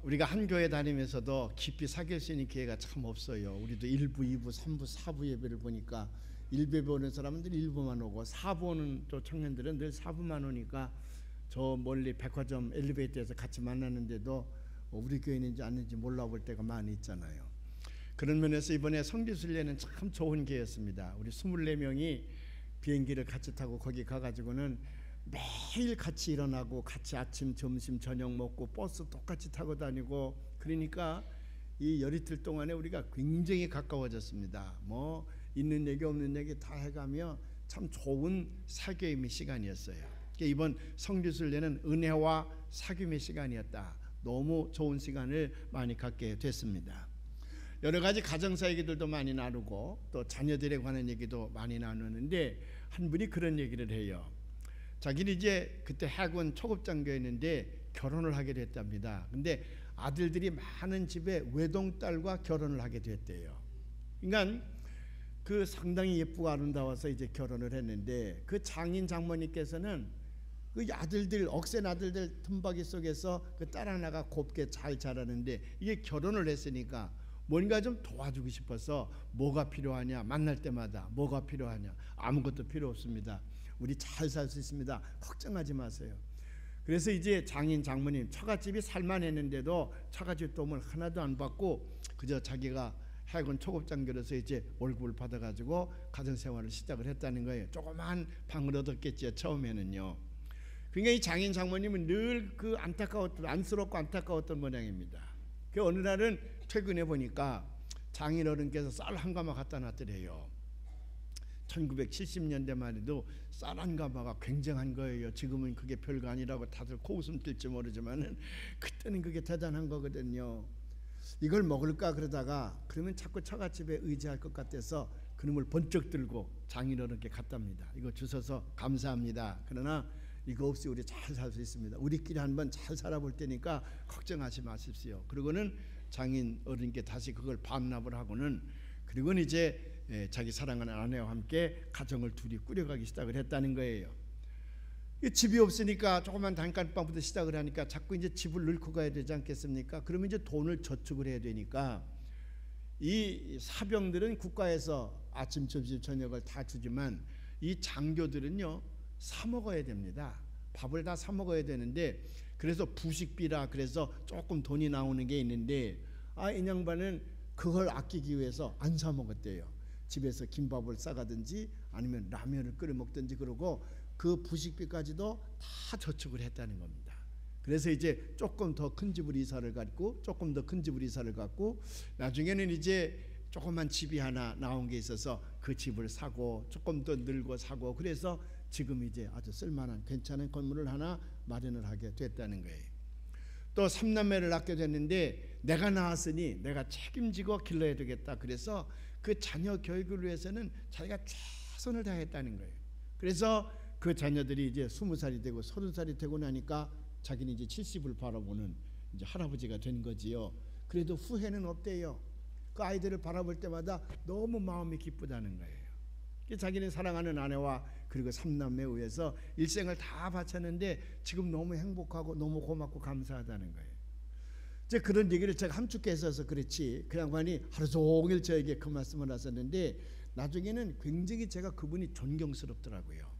우리가 한 교회 다니면서도 깊이 사귈 수 있는 기회가 참 없어요. 우리도 1부, 2부, 3부, 4부 예배를 보니까 1부 오는 사람들 1부만 오고 4부 오는 또 청년들은 늘 4부만 오니까 저 멀리 백화점 엘리베이터에서 같이 만나는데도 우리 교회 있는지 아닌지 몰라볼 때가 많이 있잖아요. 그런 면에서 이번에 성지순례는 참 좋은 기회였습니다. 우리 24명이 비행기를 같이 타고 거기 가가지고는 매일 같이 일어나고 같이 아침, 점심, 저녁 먹고 버스 똑같이 타고 다니고 그러니까 이 열이틀 동안에 우리가 굉장히 가까워졌습니다. 뭐 있는 얘기 없는 얘기 다 해가며 참 좋은 사귐의 시간이었어요. 이번 성지순례는 은혜와 사귐의 시간이었다. 너무 좋은 시간을 많이 갖게 됐습니다. 여러 가지 가정사 얘기들도 많이 나누고 또 자녀들에 관한 얘기도 많이 나누는데 한 분이 그런 얘기를 해요. 자기는 이제 그때 해군 초급장교였는데 결혼을 하게 됐답니다. 근데 아들들이 많은 집에 외동딸과 결혼을 하게 됐대요. 그러니까 그 상당히 예쁘고 아름다워서 이제 결혼을 했는데 그 장인 장모님께서는 그 아들들 억센 아들들 틈바귀 속에서 그 딸 하나가 곱게 잘 자라는데 이게 결혼을 했으니까 뭔가 좀 도와주고 싶어서 뭐가 필요하냐 만날 때마다 뭐가 필요하냐 아무것도 필요 없습니다. 우리 잘 살 수 있습니다. 걱정하지 마세요. 그래서 이제 장인 장모님 처갓집이 살만했는데도 처갓집 도움을 하나도 안 받고 그저 자기가 해군 초급장교로서 이제 월급을 받아가지고 가정생활을 시작을 했다는 거예요. 조그만 방을 얻었겠죠 처음에는요. 그러니까 이 장인 장모님은 늘 그 안쓰럽고 안타까웠던 모양입니다. 그 어느 날은 퇴근해 보니까 장인 어른께서 쌀 한 가마 갖다 놨더래요. 1970년대만 해도 쌀 한 가마가 굉장한 거예요. 지금은 그게 별거 아니라고 다들 코웃음 뛸지 모르지만은 그때는 그게 대단한 거거든요. 이걸 먹을까 그러다가 그러면 자꾸 처갓집에 의지할 것 같아서 그놈을 번쩍 들고 장인 어른께 갖답니다. 이거 주셔서 감사합니다. 그러나 이거 없이 우리 잘 살 수 있습니다. 우리끼리 한번 잘 살아볼 테니까 걱정하지 마십시오. 그리고는 장인 어른께 다시 그걸 반납을 하고는 그리고는 이제 자기 사랑하는 아내와 함께 가정을 둘이 꾸려가기 시작을 했다는 거예요. 집이 없으니까 조그만 단칸방부터 시작을 하니까 자꾸 이제 집을 넣고 가야 되지 않겠습니까? 그러면 이제 돈을 저축을 해야 되니까 이 사병들은 국가에서 아침, 점심, 저녁을 다 주지만 이 장교들은요 사 먹어야 됩니다. 밥을 다 사 먹어야 되는데 그래서 부식비라 그래서 조금 돈이 나오는 게 있는데 이 양반은 그걸 아끼기 위해서 안 사 먹었대요. 집에서 김밥을 싸가든지 아니면 라면을 끓여 먹든지 그러고 그 부식비까지도 다 저축을 했다는 겁니다. 그래서 이제 조금 더 큰 집을 이사를 갔고 조금 더 큰 집을 이사를 갔고 나중에는 이제 조그만 집이 하나 나온 게 있어서 그 집을 사고 조금 더 늘고 사고 그래서 지금 이제 아주 쓸만한 괜찮은 건물을 하나 마련을 하게 됐다는 거예요. 또 3남매를 낳게 됐는데 내가 낳았으니 내가 책임지고 길러야 되겠다. 그래서 그 자녀 교육을 위해서는 자기가 최선을 다했다는 거예요. 그래서 그 자녀들이 이제 20살이 되고 30살이 되고 나니까 자기는 이제 70을 바라보는 이제 할아버지가 된 거지요. 그래도 후회는 없대요. 그 아이들을 바라볼 때마다 너무 마음이 기쁘다는 거예요. 자기는 사랑하는 아내와 그리고 3남매에 의해서 일생을 다 바쳤는데 지금 너무 행복하고 너무 고맙고 감사하다는 거예요. 이제 그런 얘기를 제가 함축해 써서 그렇지 그 양반이 하루 종일 저에게 그 말씀을 하셨는데 나중에는 굉장히 제가 그분이 존경스럽더라고요.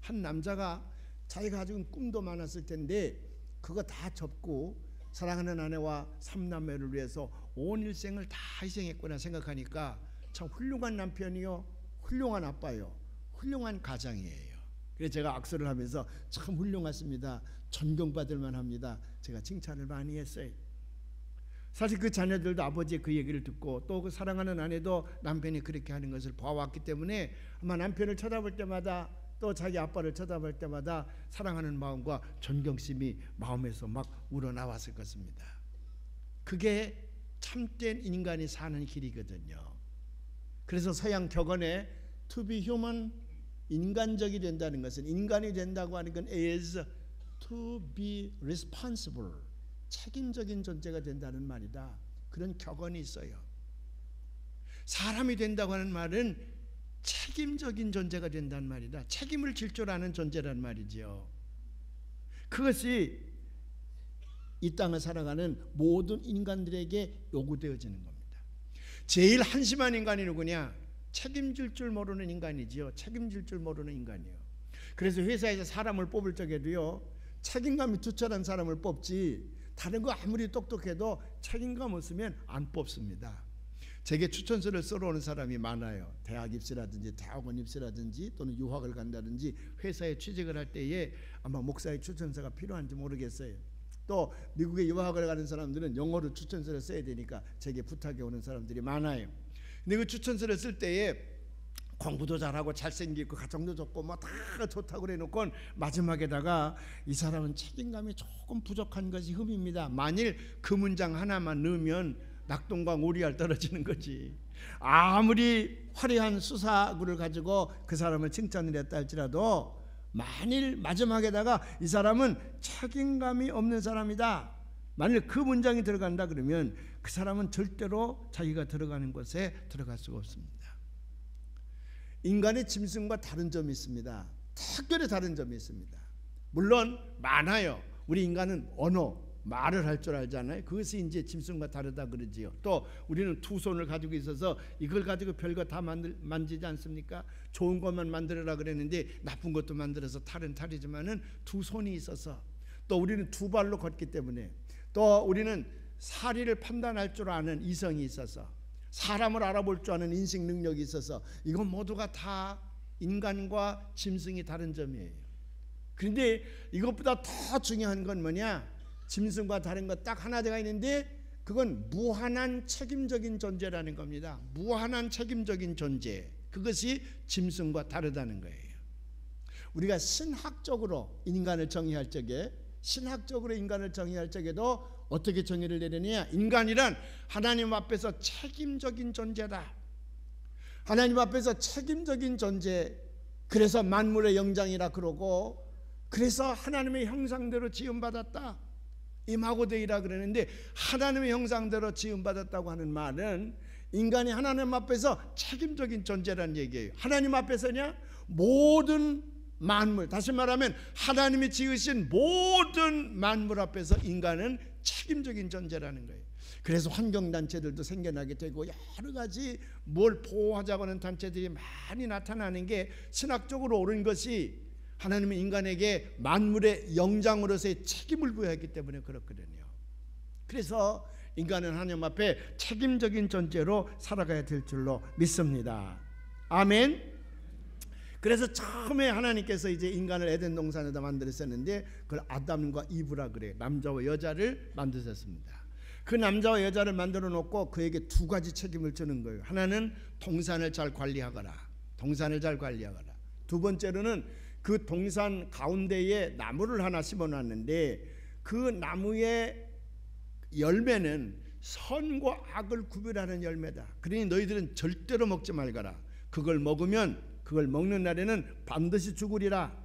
한 남자가 자기가 가지고 꿈도 많았을 텐데 그거 다 접고 사랑하는 아내와 3남매를 위해서 온 일생을 다 희생했구나 생각하니까 참 훌륭한 남편이요 훌륭한 아빠요 훌륭한 가장이에요. 그래서 제가 악수를 하면서 참 훌륭하십니다. 존경받을 만합니다. 제가 칭찬을 많이 했어요. 사실 그 자녀들도 아버지의 그 얘기를 듣고 또 그 사랑하는 아내도 남편이 그렇게 하는 것을 봐왔기 때문에 아마 남편을 쳐다볼 때마다 또 자기 아빠를 쳐다볼 때마다 사랑하는 마음과 존경심이 마음에서 막 우러나왔을 것입니다. 그게 참된 인간이 사는 길이거든요. 그래서 서양 격언에 to be human 인간적이 된다는 것은 인간이 된다고 하는 건 is to be responsible 책임적인 존재가 된다는 말이다. 그런 격언이 있어요. 사람이 된다고 하는 말은 책임적인 존재가 된다는 말이다. 책임을 질 줄 아는 존재란 말이지요. 그것이 이 땅을 살아가는 모든 인간들에게 요구되어지는 겁니다. 제일 한심한 인간이 누구냐? 책임질 줄 모르는 인간이지요. 책임질 줄 모르는 인간이에요. 그래서 회사에서 사람을 뽑을 적에도요, 책임감이 투철한 사람을 뽑지, 다른 거 아무리 똑똑해도 책임감 없으면 안 뽑습니다. 제게 추천서를 쓰러 오는 사람이 많아요. 대학 입시라든지 대학원 입시라든지 또는 유학을 간다든지 회사에 취직을 할 때에 아마 목사의 추천서가 필요한지 모르겠어요. 또 미국에 유학을 가는 사람들은 영어로 추천서를 써야 되니까 제게 부탁해 오는 사람들이 많아요. 근데 그 추천서를 쓸 때에 공부도 잘하고 잘생기고 가정도 좋고 뭐 다 좋다고 그래놓고 마지막에다가 이 사람은 책임감이 조금 부족한 것이 흠입니다. 만일 그 문장 하나만 넣으면 낙동과 오리알 떨어지는 거지. 아무리 화려한 수사구를 가지고 그 사람을 칭찬을 했다 할지라도 만일 마지막에다가 이 사람은 책임감이 없는 사람이다, 만일 그 문장이 들어간다 그러면 그 사람은 절대로 자기가 들어가는 곳에 들어갈 수가 없습니다. 인간의 짐승과 다른 점이 있습니다. 특별히 다른 점이 있습니다. 물론 많아요. 우리 인간은 언어, 말을 할 줄 알잖아요. 그것이 이제 짐승과 다르다 그러지요. 또 우리는 두 손을 가지고 있어서 이걸 가지고 별거 다 만지지 않습니까? 좋은 것만 만들어라 그랬는데 나쁜 것도 만들어서 탈은 탈이지만은 두 손이 있어서, 또 우리는 두 발로 걷기 때문에, 또 우리는 사리를 판단할 줄 아는 이성이 있어서, 사람을 알아볼 줄 아는 인식 능력이 있어서, 이건 모두가 다 인간과 짐승이 다른 점이에요. 그런데 이것보다 더 중요한 건 뭐냐? 짐승과 다른 것 딱 하나가 있는데 그건 무한한 책임적인 존재라는 겁니다. 무한한 책임적인 존재, 그것이 짐승과 다르다는 거예요. 우리가 신학적으로 인간을 정의할 적에, 신학적으로 인간을 정의할 적에도 어떻게 정의를 내리느냐? 인간이란 하나님 앞에서 책임적인 존재다. 하나님 앞에서 책임적인 존재, 그래서 만물의 영장이라 그러고, 그래서 하나님의 형상대로 지음받았다, 임하고되이라 그러는데, 하나님의 형상대로 지음받았다고 하는 말은 인간이 하나님 앞에서 책임적인 존재라는 얘기예요. 하나님 앞에서냐? 모든 만물, 다시 말하면 하나님이 지으신 모든 만물 앞에서 인간은 책임적인 존재라는 거예요. 그래서 환경단체들도 생겨나게 되고 여러 가지 뭘 보호하자고 하는 단체들이 많이 나타나는 게 신학적으로 옳은 것이 하나님은 인간에게 만물의 영장으로서의 책임을 부여했기 때문에 그렇거든요. 그래서 인간은 하나님 앞에 책임적인 존재로 살아가야 될 줄로 믿습니다. 아멘. 그래서 처음에 하나님께서 이제 인간을 에덴 동산에다 만들었었는데 그걸 아담과 이브라 그래요. 남자와 여자를 만드셨습니다. 그 남자와 여자를 만들어 놓고 그에게 두 가지 책임을 주는 거예요. 하나는 동산을 잘 관리하거라. 동산을 잘 관리하거라. 두 번째로는 그 동산 가운데에 나무를 하나 심어놨는데 그 나무의 열매는 선과 악을 구별하는 열매다. 그러니 너희들은 절대로 먹지 말거라. 그걸 먹으면, 그걸 먹는 날에는 반드시 죽으리라.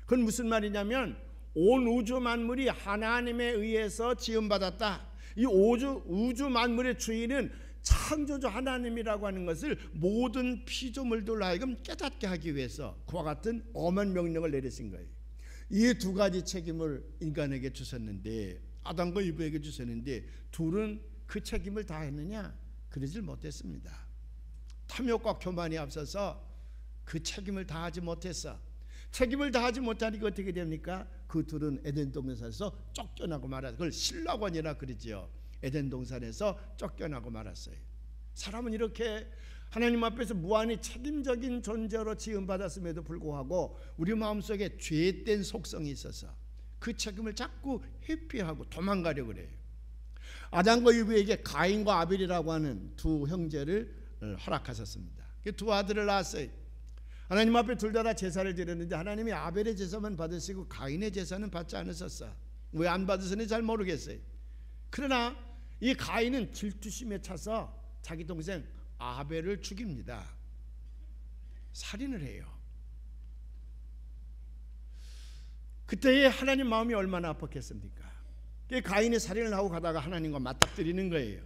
그건 무슨 말이냐면 온 우주 만물이 하나님에 의해서 지음받았다. 이 우주 만물의 주인은 창조주 하나님이라고 하는 것을 모든 피조물들로 하여금 깨닫게 하기 위해서 그와 같은 엄한 명령을 내리신 거예요. 이 두 가지 책임을 인간에게 주셨는데, 아담과 이브에게 주셨는데 둘은 그 책임을 다 했느냐? 그러질 못했습니다. 탐욕과 교만이 앞서서 그 책임을 다하지 못했어. 책임을 다하지 못하니까 어떻게 됩니까? 그 둘은 에덴 동산에서 쫓겨나고 말았어요. 그걸 신라관이라 그러지요. 에덴 동산에서 쫓겨나고 말았어요. 사람은 이렇게 하나님 앞에서 무한히 책임적인 존재로 지음받았음에도 불구하고 우리 마음속에 죄된 속성이 있어서 그 책임을 자꾸 회피하고 도망가려고 그래요. 아담과 이브에게 가인과 아벨이라고 하는 두 형제를 허락하셨습니다. 두 아들을 낳았어요. 하나님 앞에 둘 다 제사를 드렸는데 하나님이 아벨의 제사만 받으시고 가인의 제사는 받지 않으셨어. 왜 안 받으셨는지 잘 모르겠어요. 그러나 이 가인은 질투심에 차서 자기 동생 아벨을 죽입니다. 살인을 해요. 그때의 하나님 마음이 얼마나 아팠겠습니까? 가인이 살인을 하고 가다가 하나님과 맞닥뜨리는 거예요.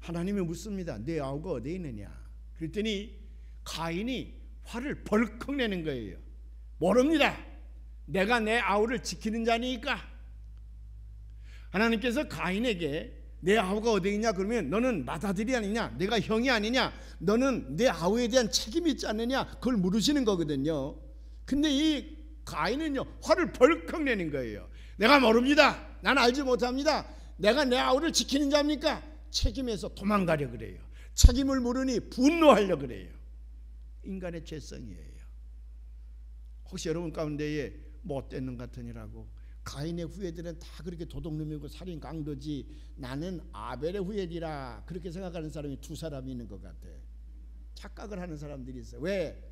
하나님이 묻습니다. 내 아우가 어디에 있느냐? 그랬더니 가인이 화를 벌컥 내는 거예요. 모릅니다. 내가 내 아우를 지키는 자니까. 하나님께서 가인에게 내 아우가 어디 있냐 그러면 너는 맏아들이 아니냐, 내가 형이 아니냐, 너는 내 아우에 대한 책임이 있지 않느냐, 그걸 물으시는 거거든요. 근데 이 가인은요 화를 벌컥 내는 거예요. 내가 모릅니다. 난 알지 못합니다. 내가 내 아우를 지키는 자입니까? 책임에서 도망가려 그래요. 책임을 물으니 분노하려 그래요. 인간의 죄성이에요. 혹시 여러분 가운데에 못되는 같으니라고 가인의 후예들은 다 그렇게 도둑놈이고 살인 강도지, 나는 아벨의 후예리라 그렇게 생각하는 사람이 두 사람이 있는 것 같아. 착각을 하는 사람들이 있어요. 왜?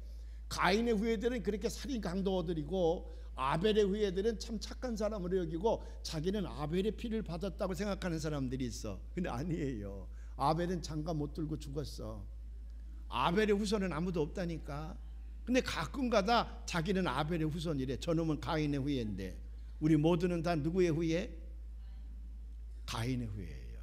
가인의 후예들은 그렇게 살인 강도들이고 아벨의 후예들은 참 착한 사람으로 여기고 자기는 아벨의 피를 받았다고 생각하는 사람들이 있어. 근데 아니에요. 아벨은 장가 못 들고 죽었어. 아벨의 후손은 아무도 없다니까. 근데 가끔가다 자기는 아벨의 후손이래. 저놈은 가인의 후예인데 우리 모두는 다 누구의 후예? 가인의 후예예요.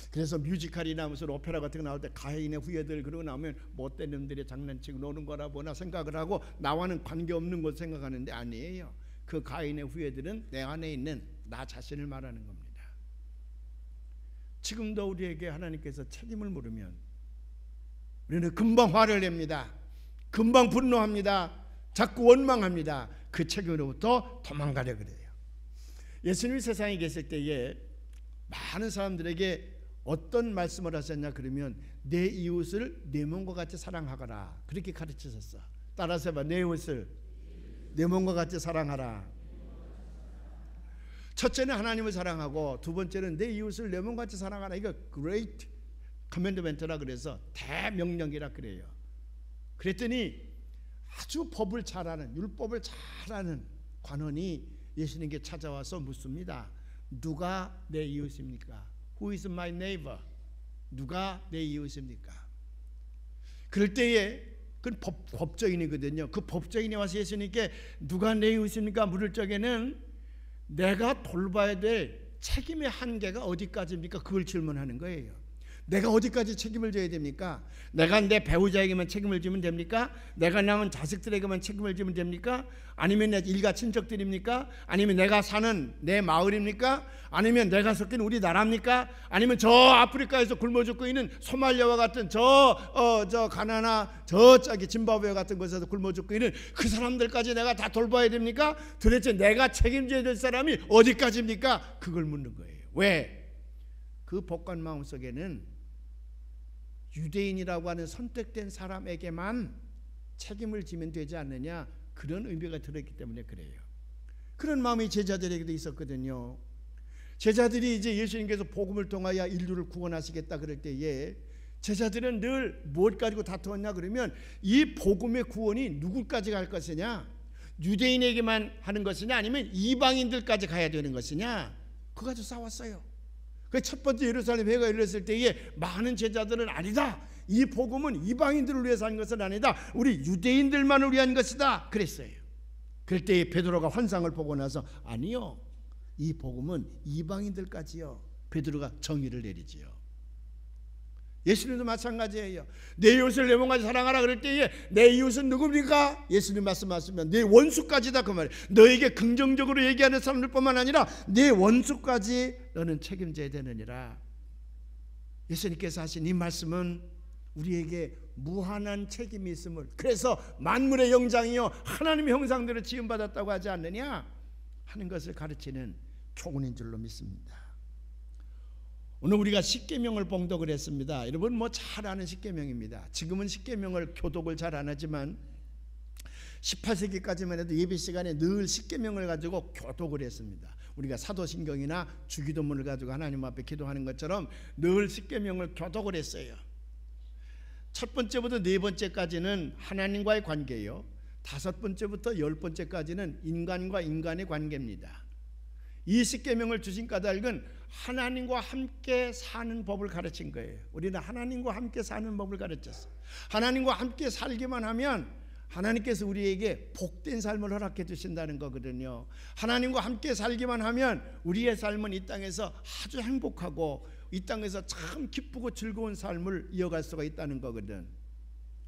그래서 뮤지컬이나 무슨 오페라 같은 거 나올 때 가인의 후예들 그러고 나오면 못된 놈들이 장난치고 노는 거라 보나 생각을 하고 나와는 관계없는 것 생각하는데 아니에요. 그 가인의 후예들은 내 안에 있는 나 자신을 말하는 겁니다. 지금도 우리에게 하나님께서 책임을 물으면 우리는 금방 화를 냅니다. 금방 분노합니다. 자꾸 원망합니다. 그 책임으로부터 도망가려 그래요. 예수님이 세상에 계실 때에 많은 사람들에게 어떤 말씀을 하셨냐 그러면 내 이웃을 내 몸과 같이 사랑하거라 그렇게 가르치셨어. 따라서 해봐. 내 이웃을 내 몸과 같이 사랑하라. 첫째는 하나님을 사랑하고 두 번째는 내 이웃을 내 몸과 같이 사랑하라. 이거 great commandment라 그래서 대명령이라 그래요. 그랬더니 아주 법을 잘 아는, 율법을 잘 아는 관원이 예수님께 찾아와서 묻습니다. 누가 내 이웃입니까? Who is my neighbor? 누가 내 이웃입니까? 그럴 때에 그건 법조인이거든요. 그 법조인이 와서 예수님께 누가 내 이웃입니까? 물을 적에는 내가 돌봐야 될 책임의 한계가 어디까지입니까? 그걸 질문하는 거예요. 내가 어디까지 책임을 져야 됩니까? 내가 내 배우자에게만 책임을 지면 됩니까? 내가 낳은 자식들에게만 책임을 지면 됩니까? 아니면 내 일가 친척들입니까? 아니면 내가 사는 내 마을입니까? 아니면 내가 섞인 우리 나라입니까? 아니면 저 아프리카에서 굶어 죽고 있는 소말리아와 같은 저 가나나 저기 짐바브웨 같은 곳에서 굶어 죽고 있는 그 사람들까지 내가 다 돌봐야 됩니까? 도대체 내가 책임져야 될 사람이 어디까지입니까? 그걸 묻는 거예요. 왜? 그 복관 마음속에는 유대인이라고 하는 선택된 사람에게만 책임을 지면 되지 않느냐, 그런 의미가 들어있기 때문에 그래요. 그런 마음이 제자들에게도 있었거든요. 제자들이 이제 예수님께서 복음을 통하여 인류를 구원하시겠다 그럴 때에 제자들은 늘 무엇 가지고 다투었냐 그러면 이 복음의 구원이 누구까지 갈 것이냐, 유대인에게만 하는 것이냐 아니면 이방인들까지 가야 되는 것이냐, 그거 가지고 싸웠어요. 그 첫 번째 예루살렘 회가 열렸을 때에 많은 제자들은 아니다, 이 복음은 이방인들을 위해서 한 것은 아니다, 우리 유대인들만을 위한 것이다 그랬어요. 그럴 때에 베드로가 환상을 보고 나서 아니요, 이 복음은 이방인들까지요. 베드로가 정의를 내리지요. 예수님도 마찬가지예요. 내 이웃을 내 몸같이 사랑하라 그럴 때에 내 이웃은 누굽니까? 예수님 말씀하시면 내 원수까지다 그 말이에요. 너에게 긍정적으로 얘기하는 사람들뿐만 아니라 내 원수까지 너는 책임져야 되느니라. 예수님께서 하신 이 말씀은 우리에게 무한한 책임이 있음을, 그래서 만물의 영장이요 하나님의 형상대로 지음받았다고 하지 않느냐 하는 것을 가르치는 교훈인 줄로 믿습니다. 오늘 우리가 십계명을 봉독을 했습니다. 여러분 뭐 잘 아는 십계명입니다. 지금은 십계명을 교독을 잘 안 하지만 18세기까지만 해도 예배 시간에 늘 십계명을 가지고 교독을 했습니다. 우리가 사도신경이나 주기도문을 가지고 하나님 앞에 기도하는 것처럼 늘 십계명을 교독을 했어요. 첫 번째부터 네 번째까지는 하나님과의 관계요, 다섯 번째부터 열 번째까지는 인간과 인간의 관계입니다. 이 십계명을 주신 까닭은 하나님과 함께 사는 법을 가르친 거예요. 우리는 하나님과 함께 사는 법을 가르쳤어요. 하나님과 함께 살기만 하면 하나님께서 우리에게 복된 삶을 허락해 주신다는 거거든요. 하나님과 함께 살기만 하면 우리의 삶은 이 땅에서 아주 행복하고 이 땅에서 참 기쁘고 즐거운 삶을 이어갈 수가 있다는 거거든.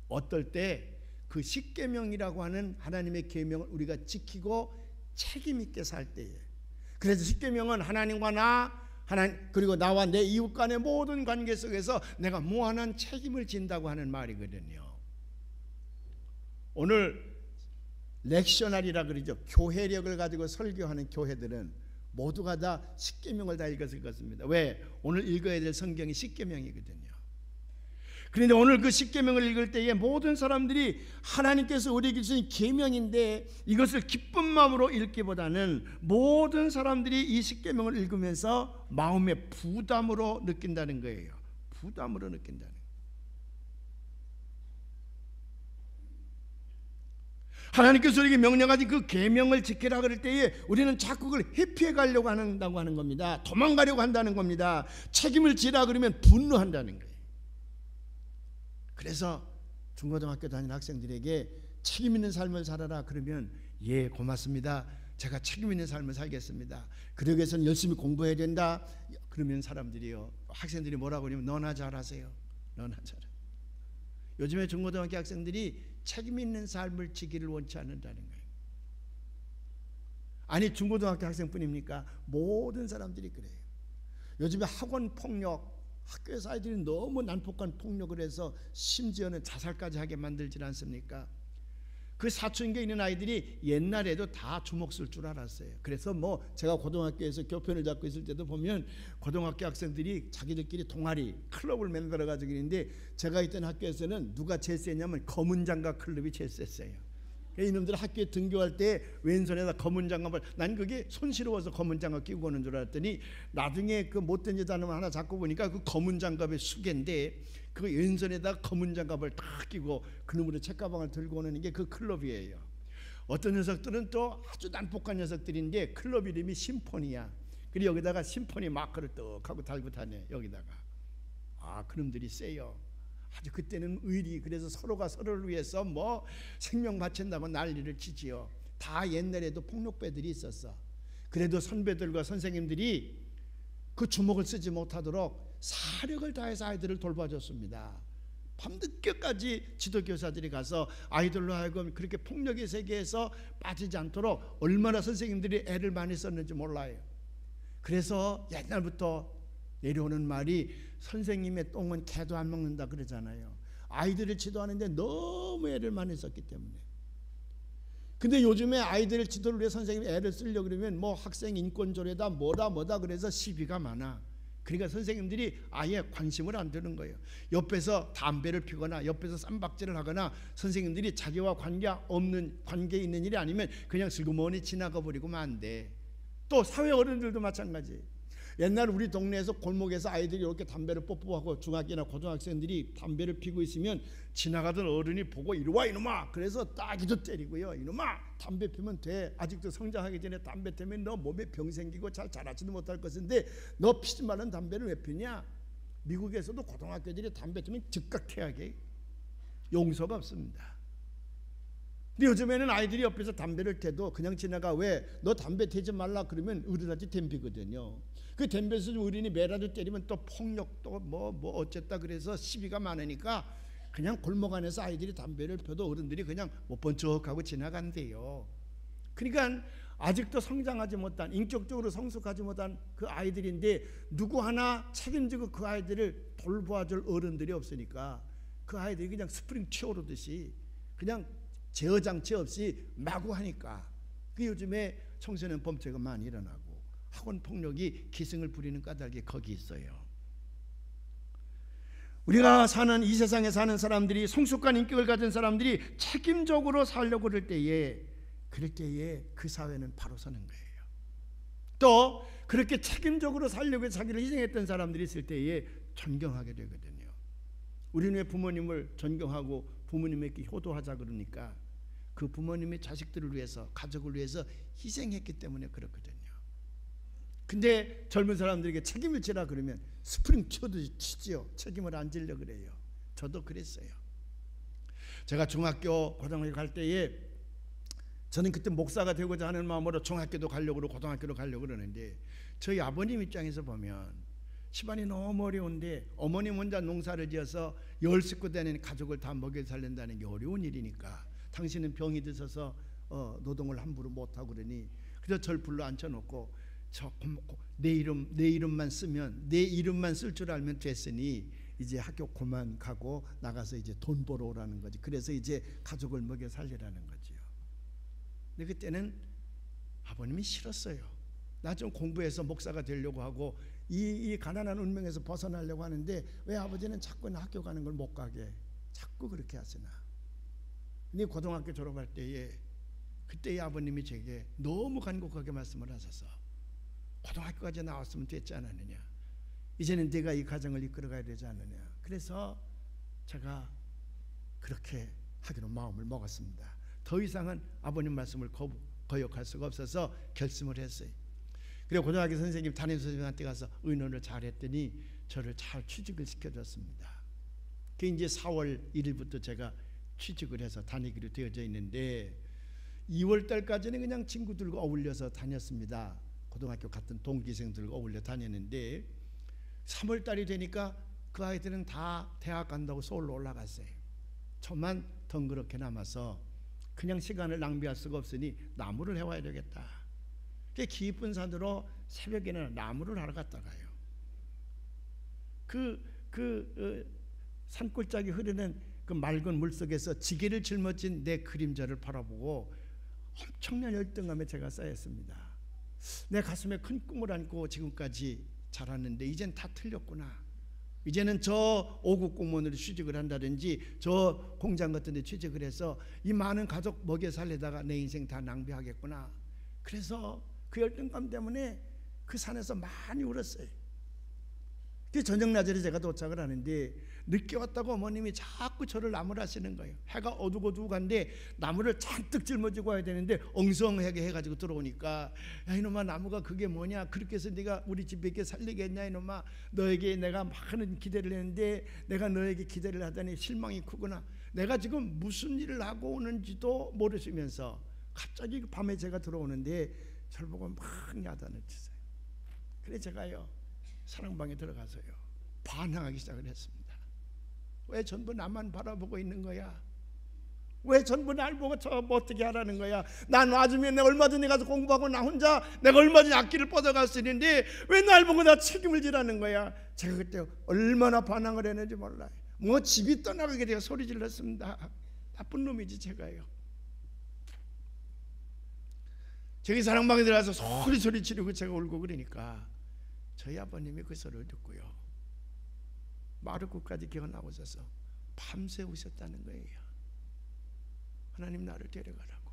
어떨 때 그 십계명이라고 하는 하나님의 계명을 우리가 지키고 책임 있게 살 때에, 그래서 십계명은 하나님과 그리고 나와 내 이웃 간의 모든 관계 속에서 내가 무한한 책임을 진다고 하는 말이거든요. 오늘 렉셔널이라 그러죠. 교회력을 가지고 설교하는 교회들은 모두가 다 십계명을 다 읽었을 것입니다. 왜? 오늘 읽어야 될 성경이 십계명이거든요. 그런데 오늘 그 십계명을 읽을 때에 모든 사람들이 하나님께서 우리에게 주신 계명인데 이것을 기쁜 마음으로 읽기보다는 모든 사람들이 이 십계명을 읽으면서 마음의 부담으로 느낀다는 거예요. 부담으로 느낀다는 거예요. 하나님께서 우리에게 명령하신 그 계명을 지키라 그럴 때에 우리는 자꾸 그걸 회피해 가려고 한다고 하는 겁니다. 도망가려고 한다는 겁니다. 책임을 지라 그러면 분노한다는 거예요. 그래서 중고등학교 다니는 학생들에게 책임 있는 삶을 살아라 그러면 예 고맙습니다. 제가 책임 있는 삶을 살겠습니다. 그러기 위해서는 열심히 공부해야 된다. 그러면 사람들이요, 학생들이 뭐라고 그러냐면 너나 잘하세요. 너나 잘하. 요즘에 중고등학교 학생들이 책임 있는 삶을 지기를 원치 않는다는 거예요. 아니 중고등학교 학생뿐입니까? 모든 사람들이 그래요. 요즘에 학원 폭력, 학교에서 아이들이 너무 난폭한 폭력을 해서 심지어는 자살까지 하게 만들지 않습니까? 그 사춘기에 있는 아이들이 옛날에도 다 주먹 쓸 줄 알았어요. 그래서 뭐 제가 고등학교에서 교편을 잡고 있을 때도 보면 고등학교 학생들이 자기들끼리 동아리 클럽을 만들어 가지고 있는데 제가 있던 학교에서는 누가 제일 세냐면 검은 장갑 클럽이 제일 셌어요. 이놈들 학교에 등교할 때 왼손에다 검은 장갑을, 난 그게 손시러워서 검은 장갑 끼고 오는 줄 알았더니 나중에 그 못된 짓 하는 거 하나 잡고 보니까 그 검은 장갑의 수개인데 그 왼손에다 검은 장갑을 딱 끼고 그놈으로 책가방을 들고 오는 게 그 클럽이에요. 어떤 녀석들은 또 아주 난폭한 녀석들인데 클럽 이름이 심포니야. 그리고 여기다가 심포니 마크를 떡 하고 달고 다녀. 여기다가 그놈들이 세요. 아주 그때는 의리, 그래서 서로가 서로를 위해서 뭐 생명 바친다고 난리를 치지요. 다 옛날에도 폭력배들이 있었어. 그래도 선배들과 선생님들이 그 주먹을 쓰지 못하도록 사력을 다해서 아이들을 돌봐줬습니다. 밤늦게까지 지도교사들이 가서 아이들로 하여금 그렇게 폭력의 세계에서 빠지지 않도록 얼마나 선생님들이 애를 많이 썼는지 몰라요. 그래서 옛날부터 내려오는 말이 선생님의 똥은 개도 안 먹는다 그러잖아요. 아이들을 지도하는데 너무 애를 많이 썼기 때문에. 근데 요즘에 아이들 지도를 위해 선생님이 애를 쓰려고 그러면 뭐 학생 인권조례다 뭐다 그래서 시비가 많아. 그러니까 선생님들이 아예 관심을 안 두는 거예요. 옆에서 담배를 피거나 옆에서 쌈박질을 하거나 선생님들이 자기와 관계 있는 일이 아니면 그냥 슬그머니 지나가 버리고만 안 돼. 또 사회 어른들도 마찬가지. 옛날 우리 동네에서 골목에서 아이들이 이렇게 담배를 뽀뽀하고 중학교나 고등학생들이 담배를 피고 있으면 지나가던 어른이 보고 이리 와 이놈아, 그래서 따기도 때리고요. 이놈아 담배 피면 돼. 아직도 성장하기 전에 담배 피면 너 몸에 병 생기고 잘 자라지도 못할 것인데 너 피지 말란 담배를 왜 피냐. 미국에서도 고등학교들이 담배 피면 즉각 퇴학해. 용서가 없습니다. 근데 요즘에는 아이들이 옆에서 담배를 태도 그냥 지나가. 왜? 너 담배 태지 말라 그러면 어른한테 덤비거든요. 그 덤벼서 어른이 매라도 때리면 또 폭력 또 뭐 어쨌다 그래서 시비가 많으니까 그냥 골목 안에서 아이들이 담배를 펴도 어른들이 그냥 못 본 척하고 지나간대요. 그러니까 아직도 성장하지 못한, 인격적으로 성숙하지 못한 그 아이들인데 누구 하나 책임지고 그 아이들을 돌봐줄 어른들이 없으니까 그 아이들이 그냥 스프링 튀어오르듯이 그냥 제어장치 없이 마구 하니까 그 요즘에 청소년 범죄가 많이 일어나고 학원 폭력이 기승을 부리는 까닭이 거기 있어요. 우리가 사는 이 세상에 사는 사람들이, 성숙한 인격을 가진 사람들이 책임적으로 살려고 그럴 때에 그 사회는 바로 서는 거예요. 또 그렇게 책임적으로 살려고 자기를 희생했던 사람들이 있을 때에 존경하게 되거든요. 우리는 왜 부모님을 존경하고 부모님에게 효도하자 그러니까 그 부모님의 자식들을 위해서, 가족을 위해서 희생했기 때문에 그렇거든요. 근데 젊은 사람들에게 책임을 지라 그러면 스프링 튀어듯이 치지요. 책임을 안 지려 그래요. 저도 그랬어요. 제가 중학교, 고등학교 갈 때에 저는 그때 목사가 되고자 하는 마음으로 중학교도 가려고 그러고 고등학교도 가려고 그러는데 저희 아버님 입장에서 보면 집안이 너무 어려운데 어머님 혼자 농사를 지어서 10식구 되는 가족을 다 먹여 살린다는 게 어려운 일이니까 당신은 병이 드셔서 노동을 함부로 못하고 그러니 그래서 절 불러 앉혀놓고 내 이름만 쓰면, 내 이름만 쓸 줄 알면 됐으니 이제 학교 그만 가고 나가서 이제 돈 벌어 오라는 거지. 그래서 이제 가족을 먹여 살리라는 거지요. 근데 그때는 아버님이 싫었어요. 나 좀 공부해서 목사가 되려고 하고 이 가난한 운명에서 벗어나려고 하는데 왜 아버지는 자꾸 나 학교 가는 걸 못 가게 자꾸 그렇게 하시나. 근데 고등학교 졸업할 때에 그때의 아버님이 제게 너무 간곡하게 말씀을 하셔서 고등학교까지 나왔으면 됐지 않았느냐, 이제는 네가 이 가정을 이끌어가야 되지 않느냐. 그래서 제가 그렇게 하기로 마음을 먹었습니다. 더 이상은 아버님 말씀을 거역할 수가 없어서 결심을 했어요. 그리고 고등학교 선생님, 담임 선생님한테 가서 의논을 잘했더니 저를 잘 취직을 시켜줬습니다. 그게 이제 4월 1일부터 제가 취직을 해서 다니기로 되어져 있는데 2월 달까지는 그냥 친구들과 어울려서 다녔습니다. 고등학교 같은 동기생들과 어울려 다녔는데 3월 달이 되니까 그 아이들은 다 대학 간다고 서울로 올라갔어요. 저만 덩그렇게 남아서 그냥 시간을 낭비할 수가 없으니 나무를 해와야 되겠다. 깊은 산으로 새벽에는 나무를 하러 갔다가요. 산골짜기 흐르는 그 맑은 물 속에서 지게를 짊어진 내 그림자를 바라보고 엄청난 열등감에 제가 쌓였습니다. 내 가슴에 큰 꿈을 안고 지금까지 자랐는데 이젠 다 틀렸구나. 이제는 저 5급 공무원으로 취직을 한다든지 저 공장 같은 데 취직을 해서 이 많은 가족 먹여 살리다가 내 인생 다 낭비하겠구나. 그래서 그 열등감 때문에 그 산에서 많이 울었어요. 그 저녁 낮에 제가 도착을 하는데 늦게 왔다고 어머님이 자꾸 저를 나무를 하시는 거예요. 해가 어둑어둑한데 나무를 잔뜩 짊어지고 와야 되는데 엉성하게 해가지고 들어오니까 야 이놈아, 나무가 그게 뭐냐, 그렇게 해서 네가 우리 집 몇 개 살리겠냐, 이놈아, 너에게 내가 많은 기대를 했는데 내가 너에게 기대를 하다니 실망이 크구나. 내가 지금 무슨 일을 하고 오는지도 모르시면서 갑자기 밤에 제가 들어오는데 저를 보고 막 야단을 치세요. 그래 제가요 사랑방에 들어가서요 반항하기 시작을 했습니다. 왜 전부 나만 바라보고 있는 거야? 왜 전부 날 보고 저 어떻게 하라는 거야? 난 와주면 내가 얼마든지 가서 공부하고 나 혼자 내가 얼마든지 악기를 뻗어갈 수 있는데 왜 날 보고 나 책임을 지라는 거야? 제가 그때 얼마나 반항을 했는지 몰라요. 뭐 집이 떠나가게 돼서 소리 질렀습니다. 나쁜 놈이지 제가요. 저기 사랑방에 들어가서 소리 지르고 제가 울고 그러니까 저희 아버님이 그 소리를 듣고요 마루구까지 기어나오셔서 밤새 우셨다는 거예요. 하나님 나를 데려가라고.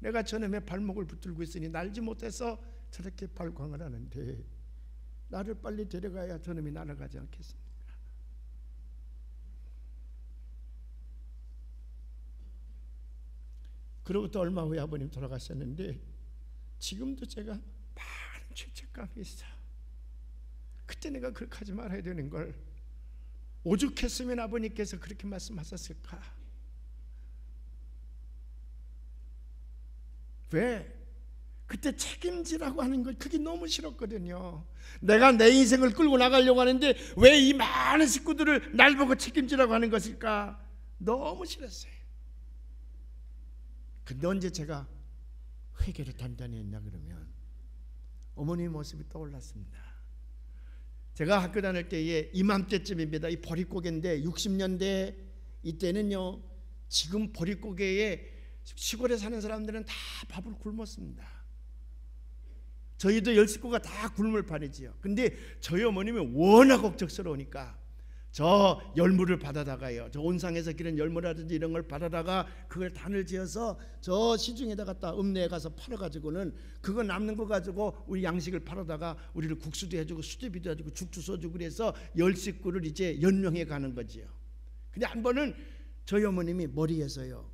내가 저놈의 발목을 붙들고 있으니 날지 못해서 저렇게 발광을 하는데 나를 빨리 데려가야 저놈이 날아가지 않겠습니까? 그로부터 얼마 후에 아버님 돌아가셨는데 지금도 제가 많은 죄책감이 있어. 그때 내가 그렇게 하지 말아야 되는 걸 오죽했으면 아버님께서 그렇게 말씀하셨을까? 왜? 그때 책임지라고 하는 걸 그게 너무 싫었거든요. 내가 내 인생을 끌고 나가려고 하는데 왜 이 많은 식구들을 날 보고 책임지라고 하는 것일까? 너무 싫었어요. 근데 언제 제가 회개를 단단히 했냐 그러면 어머니 모습이 떠올랐습니다. 제가 학교 다닐 때에 이맘때쯤입니다. 이 보릿고개인데 60년대 이때는요 지금 보릿고개에 시골에 사는 사람들은 다 밥을 굶었습니다. 저희도 10식구가 다 굶을 판이지요. 근데 저희 어머님이 워낙 억척스러우니까 저 열무를 받아다가요 저 온상에서 기른 열무라든지 이런 걸 받아다가 그걸 단을 지어서 저 시중에다 갖다 읍내에 가서 팔아가지고는 그거 남는 거 가지고 우리 양식을 팔아다가 우리를 국수도 해주고 수제비도 해주고 죽도 써주고 그래서 10식구를 이제 연명해 가는 거지요. 근데 한 번은 저희 어머님이 머리에서요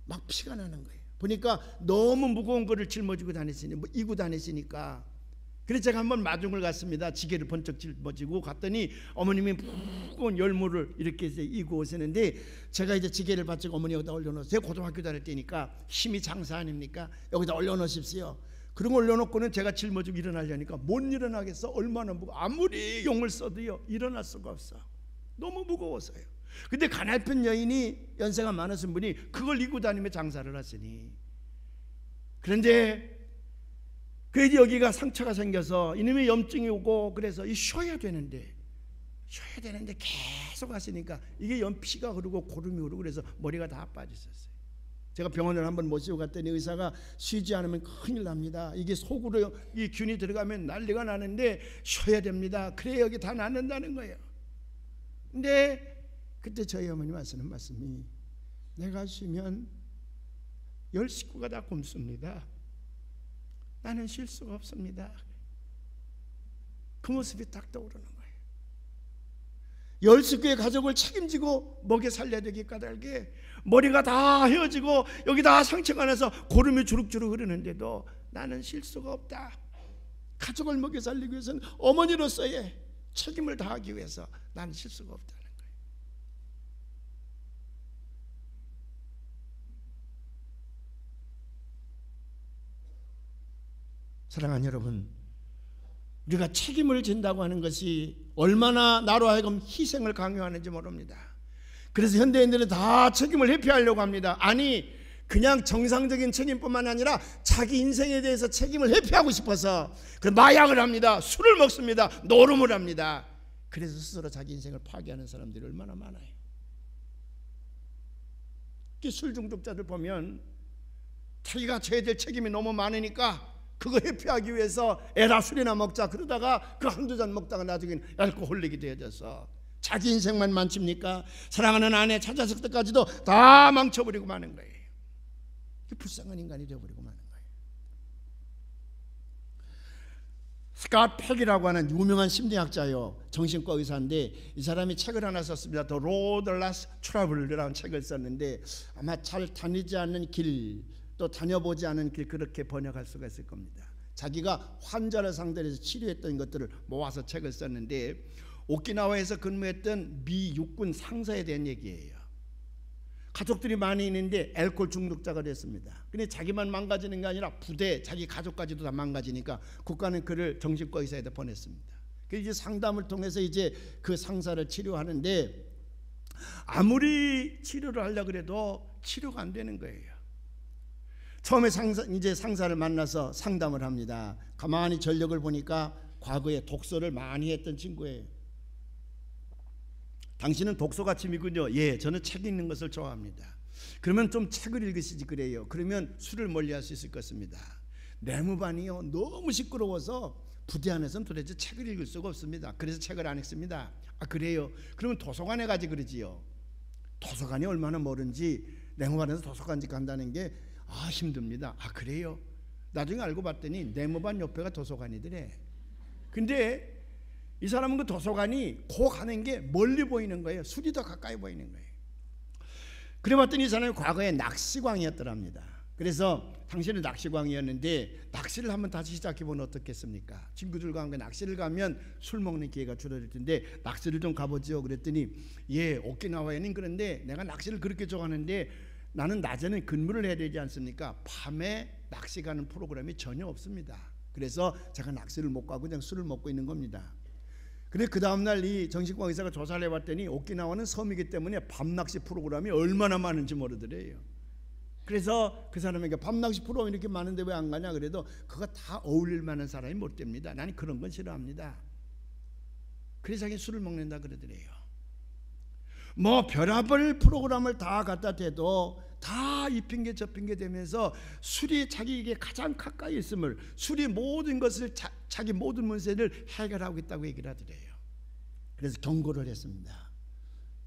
막 피가 나는 거예요. 보니까 너무 무거운 거를 짊어지고 다니시니 이고 다니시니까 그래서 제가 한번 마중을 갔습니다. 지게를 번쩍 짊어지고 갔더니 어머님이 무거운 열무를 이렇게 이고 오시는데 제가 이제 지게를 받치고 어머니 여기다 올려놓으세요. 제가 고등학교 다닐 때니까 힘이 장사 아닙니까? 여기다 올려놓으십시오. 그런 거 올려놓고는 제가 짊어지고 일어나려니까 못 일어나겠어. 얼마나 무거워. 아무리 용을 써도요 일어날 수가 없어. 너무 무거워서요. 근데 가냘픈 여인이 연세가 많으신 분이 그걸 이고 다니며 장사를 하시니 그런데 그래서 여기가 상처가 생겨서 이놈의 염증이 오고, 그래서 쉬어야 되는데 계속 하시니까 이게 피가 흐르고 고름이 흐르고 그래서 머리가 다 빠졌었어요. 제가 병원을 한번 모시고 갔더니 의사가 쉬지 않으면 큰일 납니다. 이게 속으로 이 균이 들어가면 난리가 나는데 쉬어야 됩니다. 그래야 여기 다 낫는다는 거예요. 근데 그때 저희 어머니 하시는 말씀이, 내가 쉬면 10식구가 다 굶습니다. 나는 쉴 수가 없습니다. 그 모습이 딱 떠오르는 거예요. 10식구의 가족을 책임지고 먹여 살려야 되기 까닭에 머리가 다 헤어지고 여기 다 상처가 나서 고름이 주룩주룩 흐르는데도 나는 쉴 수가 없다. 가족을 먹여 살리기 위해서는 어머니로서의 책임을 다하기 위해서 나는 쉴 수가 없다는 거예요. 사랑하는 여러분, 우리가 책임을 진다고 하는 것이 얼마나 나로 하여금 희생을 강요하는지 모릅니다. 그래서 현대인들은 다 책임을 회피하려고 합니다. 아니, 그냥 정상적인 책임뿐만 아니라 자기 인생에 대해서 책임을 회피하고 싶어서 마약을 합니다. 술을 먹습니다. 노름을 합니다. 그래서 스스로 자기 인생을 파괴하는 사람들이 얼마나 많아요. 술 중독자들 보면 자기가 져야 될 책임이 너무 많으니까 그거 회피하기 위해서 에라 술이나 먹자 그러다가 그 한두 잔 먹다가 나중엔 알코올릭이 되어져서 자기 인생만 망칩니까? 사랑하는 아내, 자녀들까지도 다 망쳐버리고 마는 거예요. 불쌍한 인간이 되어버리고 마는 거예요. 스캇 팩이라고 하는 유명한 심리학자요, 정신과 의사인데 이 사람이 책을 하나 썼습니다. The Road Less Traveled라는 책을 썼는데 아마 잘 다니지 않는 길, 또 다녀보지 않은 길, 그렇게 번역할 수가 있을 겁니다. 자기가 환자를 상대로 해서 치료했던 것들을 모아서 책을 썼는데 오키나와에서 근무했던 미 육군 상사에 대한 얘기예요. 가족들이 많이 있는데 알코올 중독자가 됐습니다. 근데 자기만 망가지는 게 아니라 부대, 자기 가족까지도 다 망가지니까 국가는 그를 정신과 의사에다 보냈습니다. 그래서 이제 상담을 통해서 이제 그 상사를 치료하는데 아무리 치료를 하려고 해도 치료가 안 되는 거예요. 처음에 상사를 만나서 상담을 합니다. 가만히 전력을 보니까 과거에 독서를 많이 했던 친구예요. 당신은 독서가 취미군요. 예, 저는 책 읽는 것을 좋아합니다. 그러면 좀 책을 읽으시지 그래요. 그러면 술을 멀리할 수 있을 것입니다. 내무반이요 너무 시끄러워서 부대 안에서는 도대체 책을 읽을 수가 없습니다. 그래서 책을 안 읽습니다. 아, 그래요? 그러면 도서관에 가지 그러지요. 도서관이 얼마나 멀은지 내무반에서 도서관까지 간다는 게 힘듭니다. 아, 그래요? 나중에 알고 봤더니 내무반 옆에가 도서관이더래. 근데 이 사람은 그 도서관이 고 가는 게 멀리 보이는 거예요. 술이 더 가까이 보이는 거예요. 그래 봤더니 이 사람이 과거에 낚시광이었더랍니다. 그래서 당신은 낚시광이었는데 낚시를 한번 다시 시작해보면 어떻겠습니까? 친구들과 함께 낚시를 가면 술 먹는 기회가 줄어들 텐데 낚시를 좀 가보죠. 그랬더니 예, 오키나와에는 그런데 내가 낚시를 그렇게 좋아하는데 나는 낮에는 근무를 해야 되지 않습니까? 밤에 낚시 가는 프로그램이 전혀 없습니다. 그래서 제가 낚시를 못 가고 그냥 술을 먹고 있는 겁니다. 근데 그 다음날 이 정신과 의사가 조사를 해봤더니 오키나와는 섬이기 때문에 밤낚시 프로그램이 얼마나 많은지 모르더래요. 그래서 그 사람에게 밤낚시 프로그램이 이렇게 많은데 왜 안 가냐 그래도 그거 다 어울릴 만한 사람이 못 됩니다. 나는 그런 건 싫어합니다. 그래서 자기 술을 먹는다 그러더래요. 뭐 별의별 프로그램을 다 갖다 대도 다 이 핑계 저 핑계 되면서 술이 자기에게 가장 가까이 있음을, 술이 모든 것을 자기 모든 문제를 해결하고 있다고 얘기를 하더래요. 그래서 경고를 했습니다.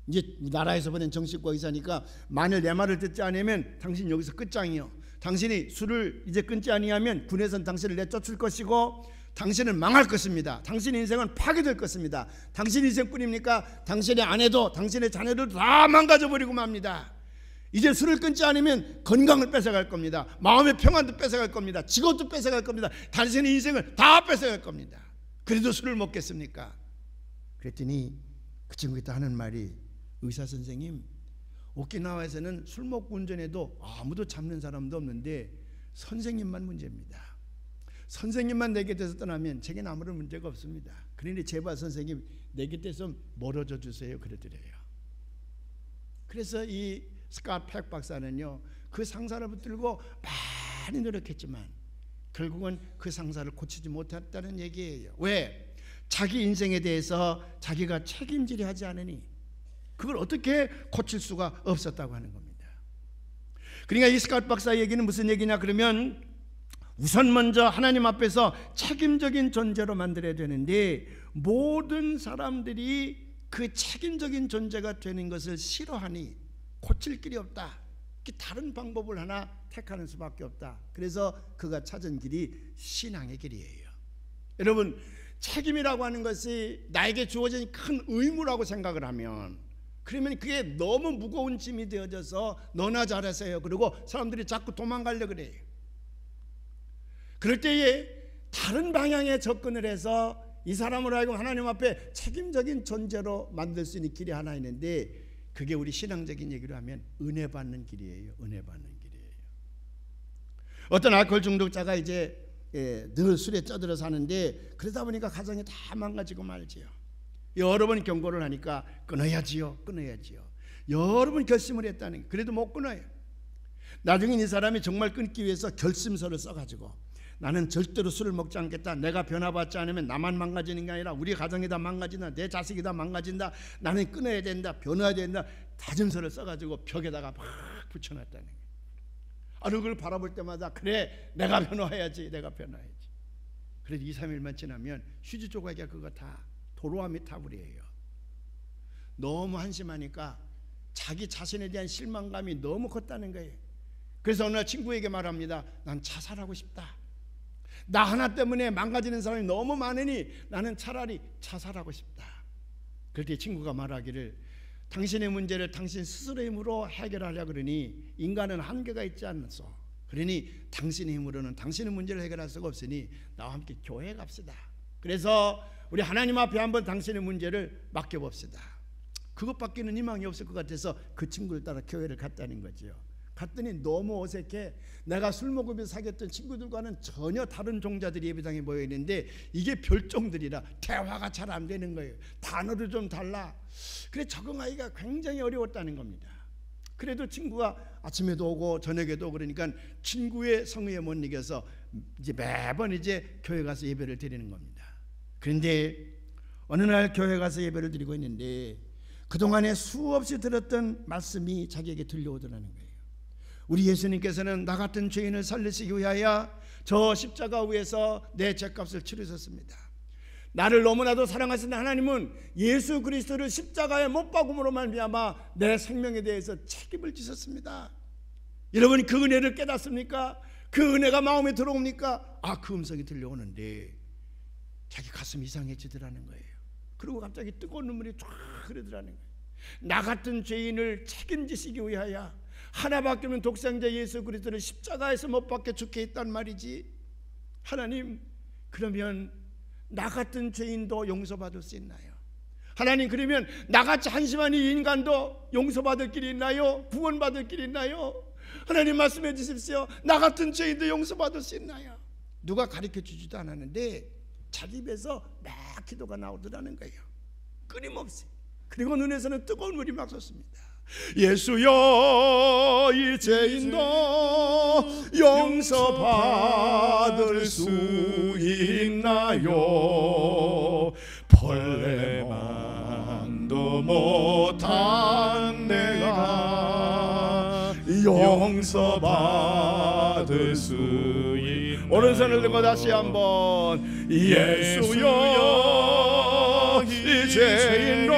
이제 나라에서 보낸 정신과 의사니까 만일 내 말을 듣지 않으면 당신 여기서 끝장이요. 당신이 술을 이제 끊지 아니하면 군에서는 당신을 내쫓을 것이고 당신은 망할 것입니다. 당신의 인생은 파괴될 것입니다. 당신 인생뿐입니까? 당신의 아내도 당신의 자녀들도 다 망가져버리고 맙니다. 이제 술을 끊지 않으면 건강을 뺏어갈 겁니다. 마음의 평안도 뺏어갈 겁니다. 직업도 뺏어갈 겁니다. 당신의 인생을 다 뺏어갈 겁니다. 그래도 술을 먹겠습니까? 그랬더니 그 친구가 하는 말이, 의사 선생님, 오키나와에서는 술 먹고 운전해도 아무도 잡는 사람도 없는데 선생님만 문제입니다. 선생님만 내 곁에서 떠나면 제겐 아무런 문제가 없습니다. 그러니 제발 선생님 내 곁에서 멀어져 주세요 그러더래요. 그래서 이 스캇 팩 박사는요 그 상사를 붙들고 많이 노력했지만 결국은 그 상사를 고치지 못했다는 얘기예요. 왜? 자기 인생에 대해서 자기가 책임지려 하지 않으니 그걸 어떻게 고칠 수가 없었다고 하는 겁니다. 그러니까 이 스캇 박사 얘기는 무슨 얘기냐 그러면 우선 먼저 하나님 앞에서 책임적인 존재로 만들어야 되는데 모든 사람들이 그 책임적인 존재가 되는 것을 싫어하니 고칠 길이 없다. 다른 방법을 하나 택하는 수밖에 없다. 그래서 그가 찾은 길이 신앙의 길이에요. 여러분, 책임이라고 하는 것이 나에게 주어진 큰 의무라고 생각을 하면 그러면 그게 너무 무거운 짐이 되어져서 너나 잘하세요. 그리고 사람들이 자꾸 도망가려고 그래요. 그럴 때에 다른 방향에 접근을 해서 이 사람으로 하여금 하나님 앞에 책임적인 존재로 만들 수 있는 길이 하나 있는데 그게 우리 신앙적인 얘기로 하면 은혜 받는 길이에요. 은혜 받는 길이에요. 어떤 알코올 중독자가 이제 늘 술에 쪄들어 사는데 그러다 보니까 가정이 다 망가지고 말지요. 여러 번 경고를 하니까 끊어야지요. 여러 번 결심을 했다는 게 그래도 못 끊어요. 나중에 이 사람이 정말 끊기 위해서 결심서를 써가지고 나는 절대로 술을 먹지 않겠다. 내가 변화받지 않으면 나만 망가지는 게 아니라 우리 가정이 다 망가진다. 내 자식이 다 망가진다. 나는 끊어야 된다. 변화해야 된다. 다짐서를 써가지고 벽에다가 막 붙여놨다는 거예요. 그걸 바라볼 때마다 그래 내가 변화해야지. 그래도 2, 3일만 지나면 휴지 조각이 그거 다 도로와 미타불이에요. 너무 한심하니까 자기 자신에 대한 실망감이 너무 컸다는 거예요. 그래서 어느 날 친구에게 말합니다. 난 자살하고 싶다. 나 하나 때문에 망가지는 사람이 너무 많으니 나는 차라리 자살하고 싶다. 그럴 때 친구가 말하기를 당신의 문제를 당신 스스로의 힘으로 해결하려고 그러니 인간은 한계가 있지 않소. 그러니 당신의 힘으로는 당신의 문제를 해결할 수가 없으니 나와 함께 교회에 갑시다. 그래서 우리 하나님 앞에 한번 당신의 문제를 맡겨봅시다. 그것밖에는 희망이 없을 것 같아서 그 친구를 따라 교회를 갔다는 거죠. 갔더니 너무 어색해. 내가 술 먹으면서 사귀었던 친구들과는 전혀 다른 종자들이 예배당에 모여 있는데 이게 별종들이라 대화가 잘 안 되는 거예요. 단어도 좀 달라. 그래 적응하기가 굉장히 어려웠다는 겁니다. 그래도 친구가 아침에도 오고 저녁에도 오고 그러니까 친구의 성의에 못 이겨서 이제 매번 이제 교회 가서 예배를 드리는 겁니다. 그런데 어느 날 교회 가서 예배를 드리고 있는데 그동안에 수없이 들었던 말씀이 자기에게 들려오더라는 거예요. 우리 예수님께서는 나 같은 죄인을 살리시기 위하여 저 십자가 위에서 내 죄값을 치르셨습니다. 나를 너무나도 사랑하시는 하나님은 예수 그리스도를 십자가에 못 박음으로 말미암아 내 생명에 대해서 책임을 지셨습니다. 여러분이 그 은혜를 깨닫습니까? 그 은혜가 마음에 들어옵니까? 그 음성이 들려오는데 자기 가슴이 이상해지더라는 거예요. 그리고 갑자기 뜨거운 눈물이 쫙 흐르더라는 거예요. 나 같은 죄인을 책임지시기 위하여 하나밖에 없는 독생자 예수 그리스도를 십자가에서 못 박혀 죽게 했단 말이지. 하나님, 그러면 나 같은 죄인도 용서받을 수 있나요? 하나님, 그러면 나같이 한심한 이 인간도 용서받을 길이 있나요? 구원받을 길이 있나요? 하나님 말씀해 주십시오. 나 같은 죄인도 용서받을 수 있나요? 누가 가르쳐 주지도 않았는데 자기 입에서 막 기도가 나오더라는 거예요. 끊임없이. 그리고 눈에서는 뜨거운 물이 막 솟습니다. 예수여, 이 죄인도 용서받을 수 있나요? 벌레만도 못한 내가 용서받을 수 있나요? 오른손을 들고 다시 한번 예수여, 이 죄인도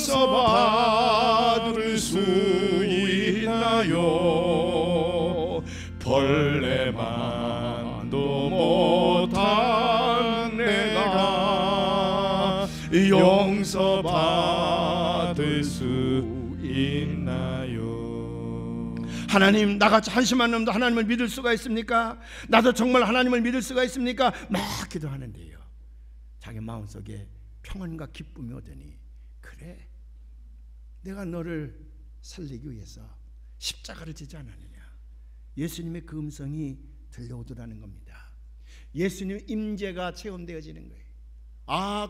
용서받을 수 있나요? 벌레만도 못한 내가 용서받을 수 있나요? 하나님, 나같이 한심한 놈도 하나님을 믿을 수가 있습니까? 나도 정말 하나님을 믿을 수가 있습니까? 막 기도하는데요, 자기 마음속에 평안과 기쁨이 오더니 그래, 내가 너를 살리기 위해서 십자가를 지지 않았느냐. 예수님의 그 음성이 들려오더라는 겁니다. 예수님의 임재가 체험되어지는 거예요.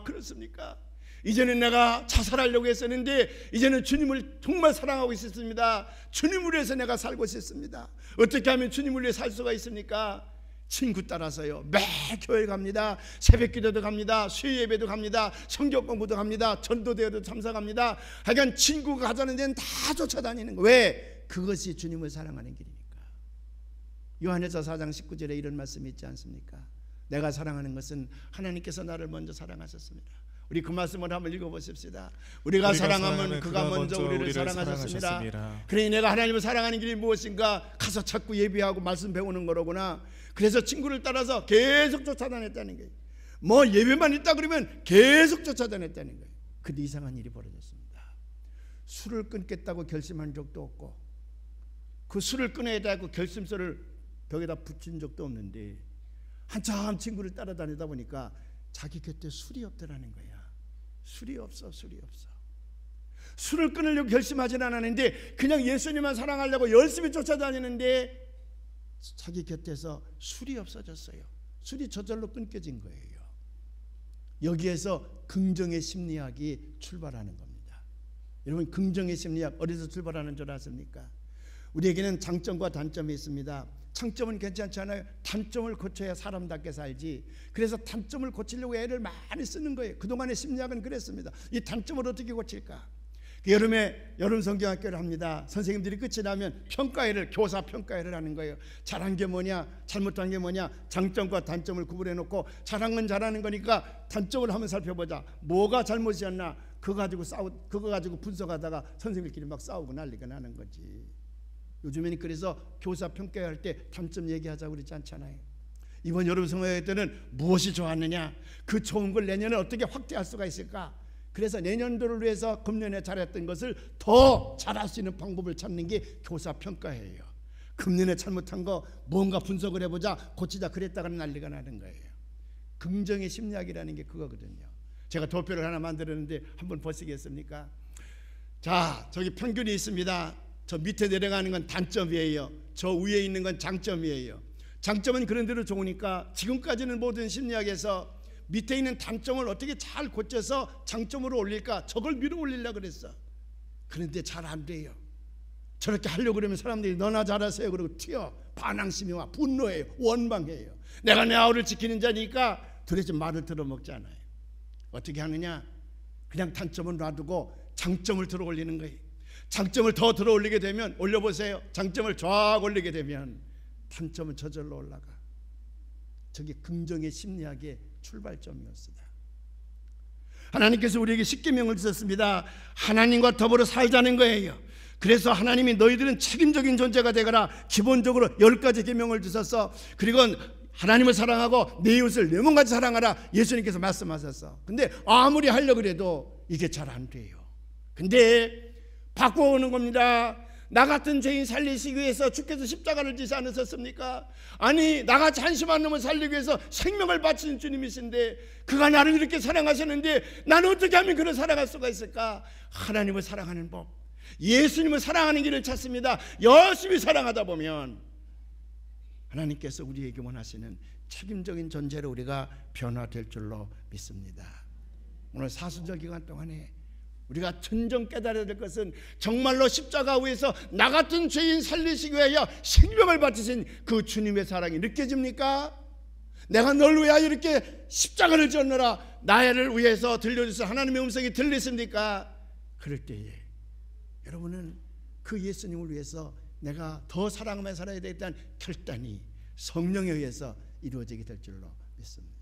그렇습니까? 이제는 내가 자살하려고 했었는데 이제는 주님을 정말 사랑하고 있었습니다. 주님을 위해서 내가 살고 있었습니다. 어떻게 하면 주님을 위해 살 수가 있습니까? 친구 따라서요. 매 교회 갑니다. 새벽 기도도 갑니다. 수요 예배도 갑니다. 성경 공부도 갑니다. 전도대회도 참석합니다. 하여간 친구가 가자는 데는 다 쫓아다니는 거예요. 왜? 그것이 주님을 사랑하는 길이니까. 요한일서 4장 19절에 이런 말씀이 있지 않습니까? 내가 사랑하는 것은 하나님께서 나를 먼저 사랑하셨습니다. 우리 그 말씀을 한번 읽어보십시다. 우리가 사랑하면 그가 먼저 우리를 사랑하셨습니다. 그러니 내가 하나님을 사랑하는 길이 무엇인가? 가서 자꾸 예배하고 말씀 배우는 거로구나. 그래서 친구를 따라서 계속 쫓아다녔다는 거예요. 뭐 예배만 있다 그러면 계속 쫓아다녔다는 거예요. 근데 이상한 일이 벌어졌습니다. 술을 끊겠다고 결심한 적도 없고 그 술을 끊어야 되고 결심서를 벽에다 붙인 적도 없는데 한참 친구를 따라다니다 보니까 자기 곁에 술이 없더라는 거야. 술이 없어. 술을 끊으려고 결심하진 않았는데 그냥 예수님만 사랑하려고 열심히 쫓아다니는데 자기 곁에서 술이 없어졌어요. 술이 저절로 끊겨진 거예요. 여기에서 긍정의 심리학이 출발하는 겁니다. 여러분, 긍정의 심리학 어디서 출발하는 줄 아십니까? 우리에게는 장점과 단점이 있습니다. 장점은 괜찮잖아요. 단점을 고쳐야 사람답게 살지. 그래서 단점을 고치려고 애를 많이 쓰는 거예요. 그동안의 심리학은 그랬습니다. 이 단점을 어떻게 고칠까? 여름에 여름 성경학교를 합니다. 선생님들이 끝이 나면 평가회를, 교사 평가회를 하는 거예요. 잘한 게 뭐냐, 잘못한 게 뭐냐, 장점과 단점을 구분해 놓고 잘한 건 잘하는 거니까 단점을 한번 살펴보자. 뭐가 잘못이었나? 그거 가지고 분석하다가 선생님들끼리 막 싸우고 난리가 나는 거지. 요즘에는 그래서 교사 평가할 때 단점 얘기하자고 그러지 않잖아요. 이번 여름 성경회 때는 무엇이 좋았느냐, 그 좋은 걸 내년에 어떻게 확대할 수가 있을까. 그래서 내년도를 위해서 금년에 잘했던 것을 더 잘할 수 있는 방법을 찾는 게 교사 평가예요. 금년에 잘못한 거 뭔가 분석을 해보자, 고치자 그랬다가는 난리가 나는 거예요. 긍정의 심리학이라는 게 그거거든요. 제가 도표를 하나 만들었는데 한번 보시겠습니까? 자, 저기 평균이 있습니다. 저 밑에 내려가는 건 단점이에요. 저 위에 있는 건 장점이에요. 장점은 그런 대로 좋으니까 지금까지는 모든 심리학에서 밑에 있는 단점을 어떻게 잘 고쳐서 장점으로 올릴까, 저걸 밀어 올리려고 그랬어. 그런데 잘 안 돼요. 저렇게 하려고 그러면 사람들이 너나 잘하세요 그러고 튀어. 반항심이 와, 분노해요, 원망해요. 내가 내 아우를 지키는 자니까 도대체 말을 들어먹잖아요. 어떻게 하느냐? 그냥 단점은 놔두고 장점을 들어 올리는 거예요. 장점을 더 들어 올리게 되면, 올려보세요. 장점을 쫙 올리게 되면 단점은 저절로 올라가. 저게 긍정의 심리학의 출발점이었습니다. 하나님께서 우리에게 십계명을 주셨습니다. 하나님과 더불어 살자는 거예요. 그래서 하나님이 너희들은 책임적인 존재가 되거라, 기본적으로 10가지 계명을 주셨어. 그리고 하나님을 사랑하고 내 이웃을 내 몸같이 사랑하라, 예수님께서 말씀하셨어. 근데 아무리 하려고 해도 이게 잘 안 돼요. 근데 바꿔오는 겁니다. 나 같은 죄인 살리시기 위해서 주께서 십자가를 지지 않으셨습니까? 아니, 나같이 한심한 놈을 살리기 위해서 생명을 바치는 주님이신데 그가 나를 이렇게 사랑하셨는데 나는 어떻게 하면 그를 사랑할 수가 있을까? 하나님을 사랑하는 법, 예수님을 사랑하는 길을 찾습니다. 열심히 사랑하다 보면 하나님께서 우리에게 원하시는 책임적인 존재로 우리가 변화될 줄로 믿습니다. 오늘 사순절 기간 동안에 우리가 진정 깨달아야 될 것은 정말로 십자가 위에서 나 같은 죄인 살리시기 위하여 생명을 바치신 그 주님의 사랑이 느껴집니까? 내가 널 위하여 이렇게 십자가를 졌노라, 나를 위해서 들려주신 하나님의 음성이 들리십니까? 그럴 때에 여러분은 그 예수님을 위해서 내가 더 사랑하며 살아야 되겠다는 결단이 성령에 의해서 이루어지게 될 줄로 믿습니다.